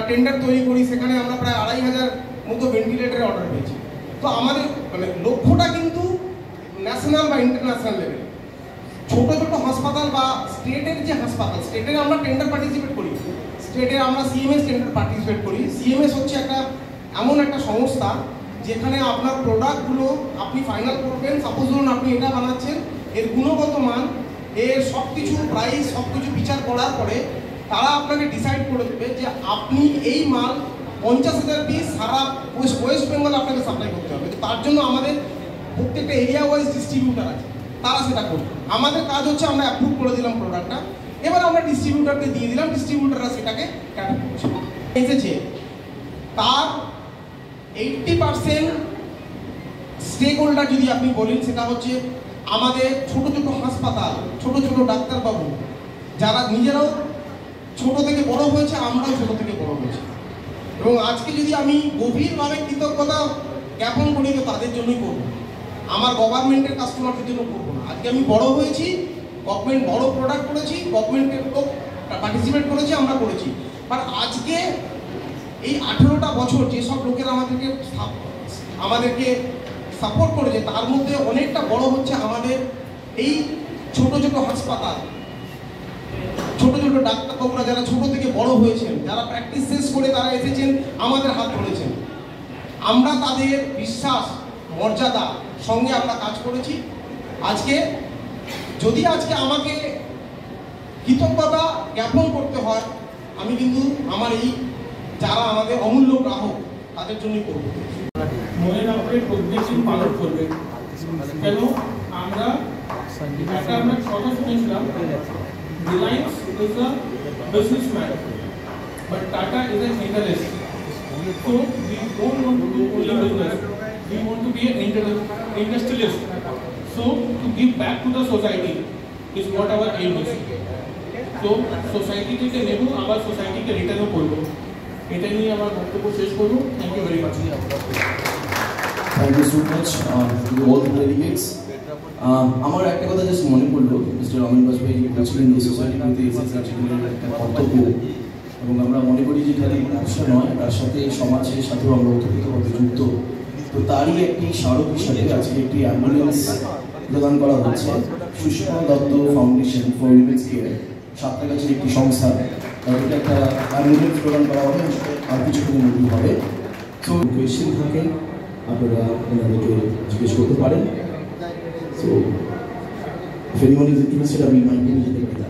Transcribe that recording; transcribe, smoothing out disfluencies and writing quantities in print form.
Tender তৈরি করি, সেখানে আমরা প্রায় 2500 মতো ভেন্টিলেটরের অর্ডার পেয়েছি। তো আমাদের মানে লক্ষ্যটা কিন্তু ন্যাশনাল বা ইন্টারন্যাশনাল লেভেল। ছোট ছোট হাসপাতাল বা স্টেটের যে হাসপাতাল, স্টেটের আমরা টেন্ডার পার্টিসিপেট করি, স্টেটের আমরা সিএমএস টেন্ডার পার্টিসিপেট করি। সিএমএস হচ্ছে এমন একটা সংস্থা যেখানে আপনার প্রোডাক্টগুলো আপনি ফাইনাল করবেন। সাপোজ ধরুন আপনি এটা বানাচ্ছেন, এর গুণগত মান, এর সব কিছু প্রাইস, সব কিছু বিচার করার পরে তারা আপনাকে ডিসাইড করে দেবে যে আপনি এই মাল 50,000 পিস সারা ওয়েস্ট বেঙ্গল আপনাকে সাপ্লাই করতে হবে। তো তার জন্য আমাদের প্রত্যেকটা এরিয়া ওয়াইজ ডিস্ট্রিবিউটার আছে, তারা সেটা করবে। আমাদের কাজ হচ্ছে আমরা অ্যাপ্রুভ করে দিলাম প্রোডাক্টটা, এবার আমরা ডিস্ট্রিবিউটারকে দিয়ে দিলাম, ডিস্ট্রিবিউটাররা সেটাকে ক্যাটার করছে। এসেছে তার 80% স্টেক হোল্ডার যদি আপনি বলেন, সেটা হচ্ছে আমাদের ছোট ছোট হাসপাতাল, ছোট ছোট ডাক্তারবাবু, যারা নিজেরাও ছোট থেকে বড় হয়েছে, আমরাও ছোট থেকে বড় হয়েছি। এবং আজকে যদি আমি গভীরভাবে কৃতজ্ঞতা জ্ঞাপন করি, তো তাদের জন্যই করবো, আমার গভর্নমেন্টের কাস্টমারদের জন্য করবো না। আজকে আমি বড় হয়েছি, গভর্নমেন্ট বড় প্রোডাক্ট করেছি, গভর্নমেন্টের লোক পার্টিসিপেট করেছি, আমরা করেছি। বাট আজকে এই 18টা বছর যেসব লোকেরা আমাদেরকে সাপোর্ট করেছে, তার মধ্যে অনেকটা বড় হচ্ছে আমাদের এই ছোট ছোট হাসপাতাল, ছোট ছোট ডাক্তারবাবুরা যারা ছোট থেকে বড় হয়েছেন, যারা প্র্যাকটিস শেষ করে তারা এসেছেন, আমাদের হাত ধরেছেন। আমরা তাদের বিশ্বাস, মর্যাদা সঙ্গে আমরা কাজ করেছি। আজকে আমাকে কৃতজ্ঞতা জ্ঞাপন করতে হয়, আমি কিন্তু আমার এই যারা আমাদের অমূল্য গ্রাহক তাদের জন্যই করবো। মনে রাখবে প্রত্যেকদিন পালন করবে। কেন আমরা কথা শুনেছিলাম, Reliance is a businessman but tata is an interest. So we don't want to do only business, we want to be an industrialist. So to give back to the society is what our aim is. So society থেকে নেব, আবার সোসাইটিকে রিটার্নও করবো। এটা নিয়ে আমার বক্তব্য শেষ করবো। Thank you very much. Thank you so much to all the delegates. আমার একটা কথা জাস্ট মনে পড়লো, মিস্টার অমিন বাজপেয়ী বলছিলেন যে সোসাইটিতে এসএসএর একটা কর্তব্য, এবং আমরা মনে করি যে খালি ব্যবসা নয়, তার সাথে সমাজের সাথেও আমরা ওতপ্রোতভাবে যুক্ত। তো তারই একটি স্মারক হিসাবে আজকে একটি অ্যাম্বুলেন্স প্রদান করা হচ্ছে Sushma Dutta foundation for women's care, সাঁতরাগাছির একটি সংস্থা। তাদেরকে একটা অ্যাম্বুলেন্স প্রদান করা হবে, আর কিছুক্ষণের মধ্যেই হবে। তো কোয়েশ্চেন থাকেন আপনারা ওনাদেরকে জিজ্ঞেস করতে পারেন। So if anyone is interested, I will mind you.